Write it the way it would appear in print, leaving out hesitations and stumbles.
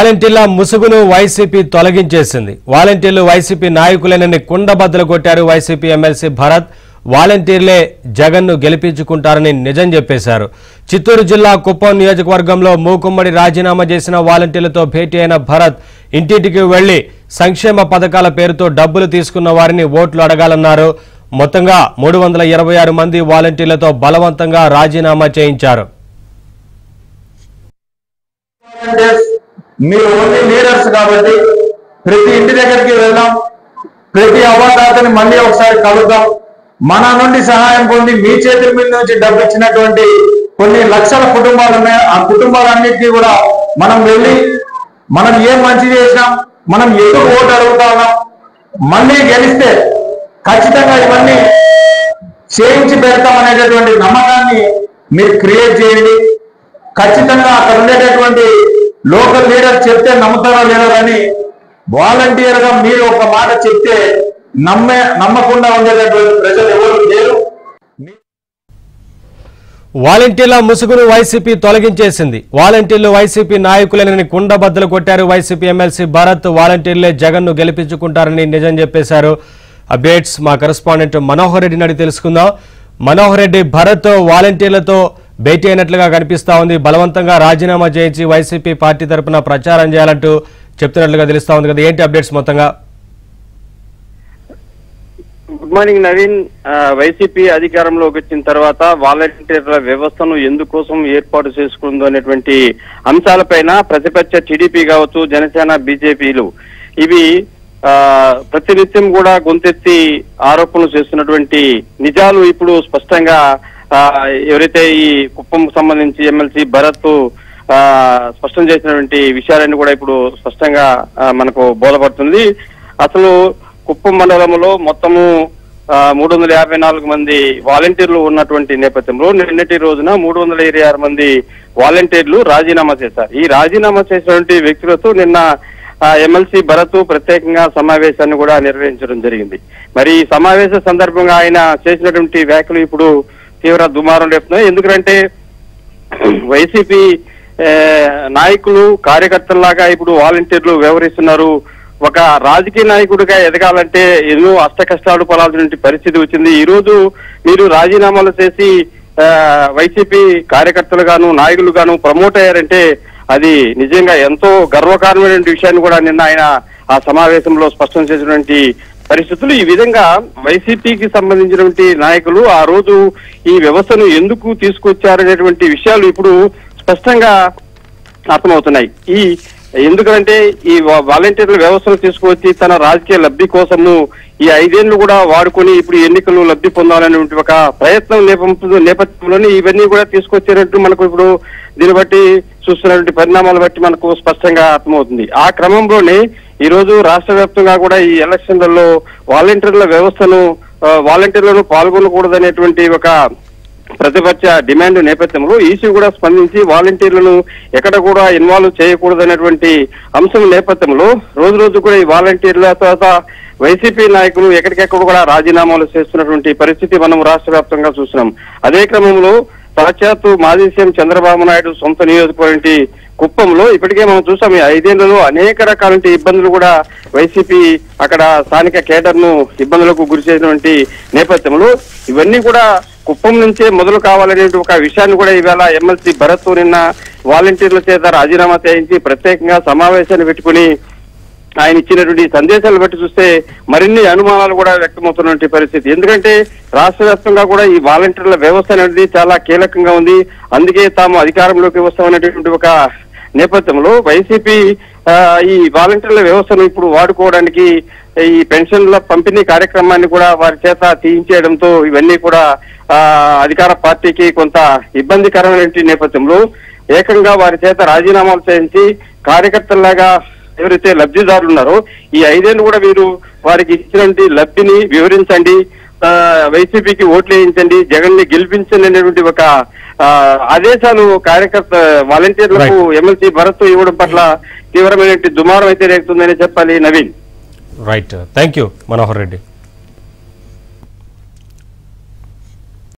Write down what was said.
వాలంటీర్ల ముసుగును వైసీపీ తొలగించేసింది. వాలంటీర్లు వైసీపీ నాయకులేనని కుండబద్దలు కొట్టారు వైసీపీ ఎమ్మెల్సీ భరత్. వాలంటీర్లే జగన్ను గెలిపించుకుంటారని నిజం చెప్పేశారు. చిత్తూరు జిల్లా కుప్పం నియోజకవర్గంలో మూకుమ్మడి రాజీనామా చేసిన వాలంటీర్లతో భేటీ అయిన భరత్ ఇంటింటికి వెళ్లి సంక్షేమ పథకాల పేరుతో డబ్బులు తీసుకున్న వారిని ఓట్లు అడగాలన్నారు. మొత్తంగా 326 మంది వాలంటీర్లతో బలవంతంగా రాజీనామా చేయించారు. మీరు ఓన్లీ లీడర్స్ కాబట్టి ప్రతి ఇంటి దగ్గరికి వెళ్దాం, ప్రతి అవార్దాతని మళ్ళీ ఒకసారి కలుద్దాం. మన నుండి సహాయం పొంది మీ చేతుల మీద నుంచి డబ్బు ఇచ్చినటువంటి కొన్ని లక్షల కుటుంబాలు ఉన్నాయి. ఆ కుటుంబాలన్నింటినీ కూడా మనం వెళ్ళి మనం ఏం మంచి చేసినాం, మనం ఎందుకు ఓటు అడుగుతా ఉన్నాం, మళ్ళీ గెలిస్తే ఖచ్చితంగా ఇవన్నీ చేయించి పెడతాం అనేటటువంటి నమ్మకాన్ని మీరు క్రియేట్ చేయండి. ఖచ్చితంగా అక్కడ ఉండేటటువంటి లోకల్ లీడర్ చెప్తే నమ్ముతారో లేదో కానీ వాలంటీర్ గా మీరు ఒక మాట చెప్తే నమ్మకుండా ఉండేటటువంటి ప్రజలు ఎవరు లేరు. వాలంటీర్ల ముసుగును వైసీపీ తొలగించేసింది. వాలంటీర్లు వైసీపీ నాయకులని కుండబద్దలు కొట్టారు వైసీపీ ఎమ్మెల్సీ భరత్. వాలంటీర్లే జగన్ను గెలిపించుకుంటారని నిజం చెప్పేశారు. అప్డేట్స్ మా కరెస్పాండెంట్ మనోహర్ రెడ్డిని అడిగి తెలుసుకుందాం. మనోహర్ రెడ్డి, భరత్ వాలంటీర్లతో భేటీ అయినట్లుగా కనిపిస్తా ఉంది. బలవంతంగా రాజీనామా చేయించి వైసీపీ పార్టీ తరఫున ప్రచారం చేయాలంటూ చెప్తున్నట్లుగా తెలుస్తా ఉంది కదా, ఏంటి అప్డేట్స్ మొత్తంగా? Good morning Naveen. వైసీపీ అధికారంలోకి వచ్చిన తర్వాత వాలంటీర్ల వ్యవస్థను ఎందుకోసం ఏర్పాటు చేసుకుందో అనేటువంటి అంశాలపైన ప్రతిపక్ష టీడీపీ కావచ్చు, జనసేన, బీజేపీలు ఇవి ప్రతినిత్యం కూడా గొంతెత్తి ఆరోపణలు చేస్తున్నటువంటి నిజాలు ఇప్పుడు స్పష్టంగా ఎవరైతే ఈ కుప్పం సంబంధించి ఎమ్మెల్సీ భరత్ స్పష్టం చేసినటువంటి విషయాలన్నీ కూడా ఇప్పుడు స్పష్టంగా మనకు బోధపడుతుంది. అసలు కుప్పం మండలంలో మొత్తము 354 మంది వాలంటీర్లు ఉన్నటువంటి నేపథ్యంలో నిన్నటి రోజున 326 మంది వాలంటీర్లు రాజీనామా చేశారు. ఈ రాజీనామా చేసినటువంటి వ్యక్తులతో నిన్న ఎమ్మెల్సీ భరత్ ప్రత్యేకంగా సమావేశాన్ని కూడా నిర్వహించడం జరిగింది. మరి ఈ సమావేశ సందర్భంగా ఆయన చేసినటువంటి వ్యాఖ్యలు ఇప్పుడు తీవ్ర దుమారం లేపుతున్నాయి. ఎందుకంటే వైసీపీ నాయకులు కార్యకర్తల్లాగా ఇప్పుడు వాలంటీర్లు వ్యవహరిస్తున్నారు. ఒక రాజకీయ నాయకుడిగా ఎదగాలంటే ఎన్నో అష్ట కష్టాలు పడాల్సిన పరిస్థితి వచ్చింది. ఈ రోజు మీరు రాజీనామాలు చేసి వైసీపీ కార్యకర్తలు గాను నాయకులు గాను ప్రమోట్ అయ్యారంటే అది నిజంగా ఎంతో గర్వకారణమైన విషయాన్ని కూడా నిన్న ఆయన ఆ సమావేశంలో స్పష్టం చేసినటువంటి పరిస్థితులు. ఈ విధంగా వైసీపీకి సంబంధించినటువంటి నాయకులు ఆ రోజు ఈ వ్యవస్థను ఎందుకు తీసుకొచ్చారనేటువంటి విషయాలు ఇప్పుడు స్పష్టంగా అర్థమవుతున్నాయి. ఎందుకంటే ఈ వాలంటీర్ల వ్యవస్థను తీసుకువచ్చి తన రాజకీయ లబ్ధి కోసము ఈ 5 ఏళ్లు కూడా వాడుకొని ఇప్పుడు ఎన్నికలు లబ్ధి పొందాలనేటువంటి ఒక ప్రయత్నం నేపథ్యంలోనే ఇవన్నీ కూడా తీసుకొచ్చేటట్టు మనకు ఇప్పుడు దీన్ని బట్టి చూస్తున్నటువంటి పరిణామాలు బట్టి మనకు స్పష్టంగా అర్థమవుతుంది. ఆ క్రమంలోనే ఈ రోజు రాష్ట్ర వ్యాప్తంగా కూడా ఈ ఎలక్షన్లలో వాలంటీర్లను పాల్గొనకూడదనేటువంటి ఒక ప్రతిపక్ష డిమాండ్ నేపథ్యంలో ఈసీ కూడా స్పందించి వాలంటీర్లను ఎక్కడ కూడా ఇన్వాల్వ్ చేయకూడదనేటువంటి అంశం నేపథ్యంలో రోజు రోజు కూడా ఈ వాలంటీర్ల తర్వాత వైసీపీ నాయకులు ఎక్కడికెక్కడ కూడా రాజీనామాలు చేస్తున్నటువంటి పరిస్థితి మనం రాష్ట్ర వ్యాప్తంగా చూస్తున్నాం. అదే క్రమంలో సాక్షాత్తు మాజీ సీఎం చంద్రబాబు నాయుడు సొంత నియోజకవర్గం కుప్పంలో ఇప్పటికే మనం చూసాం. ఈ 5 ఏళ్లలో అనేక రకాల ఇబ్బందులు కూడా వైసీపీ అక్కడ స్థానిక కేడర్ ను ఇబ్బందులకు గురి చేసినటువంటి నేపథ్యంలో ఇవన్నీ కూడా కుప్పం నుంచే మొదలు కావాలనే ఒక విషయాన్ని కూడా ఈవేళ ఎమ్మెల్సీ భరత్ నిన్న వాలంటీర్ల చేత రాజీనామా చేయించి ప్రత్యేకంగా సమావేశాన్ని పెట్టుకుని ఆయన ఇచ్చినటువంటి సందేశాలు బట్టి చూస్తే మరిన్ని అనుమానాలు కూడా వ్యక్తమవుతున్నటువంటి పరిస్థితి. ఎందుకంటే రాష్ట్ర వ్యాప్తంగా కూడా ఈ వాలంటీర్ల వ్యవస్థ అనేది చాలా కీలకంగా ఉంది. అందుకే తాము అధికారంలోకి వస్తామనేటువంటి ఒక నేపథ్యంలో వైసీపీ ఈ వాలంటీర్ల వ్యవస్థను ఇప్పుడు వాడుకోవడానికి ఈ పెన్షన్ల పంపిణీ కార్యక్రమాన్ని కూడా వారి చేత తీయించేయడంతో ఇవన్నీ కూడా అధికార పార్టీకి కొంత ఇబ్బందికరమైన నేపథ్యంలో ఏకంగా వారి చేత రాజీనామాలు చేయించి కార్యకర్తల్లాగా ఎవరైతే లబ్ధిదారులు ఉన్నారో ఈ 5 ఏళ్లు కూడా వీరు వారికి ఇచ్చినటువంటి లబ్ధిని వివరించండి, వైసీపీకి ఓట్లు వేయించండి, జగన్ ని గెలిపించండి అనేటువంటి ఒక ఆదేశాలు కార్యకర్త వాలంటీర్లకు ఎమ్మెల్సీ భరత్ ఇవ్వడం పట్ల తీవ్రమైనటువంటి దుమారం అయితే రేగుతుందని చెప్పాలి. Naveen. Right, thank you Manohar Reddy.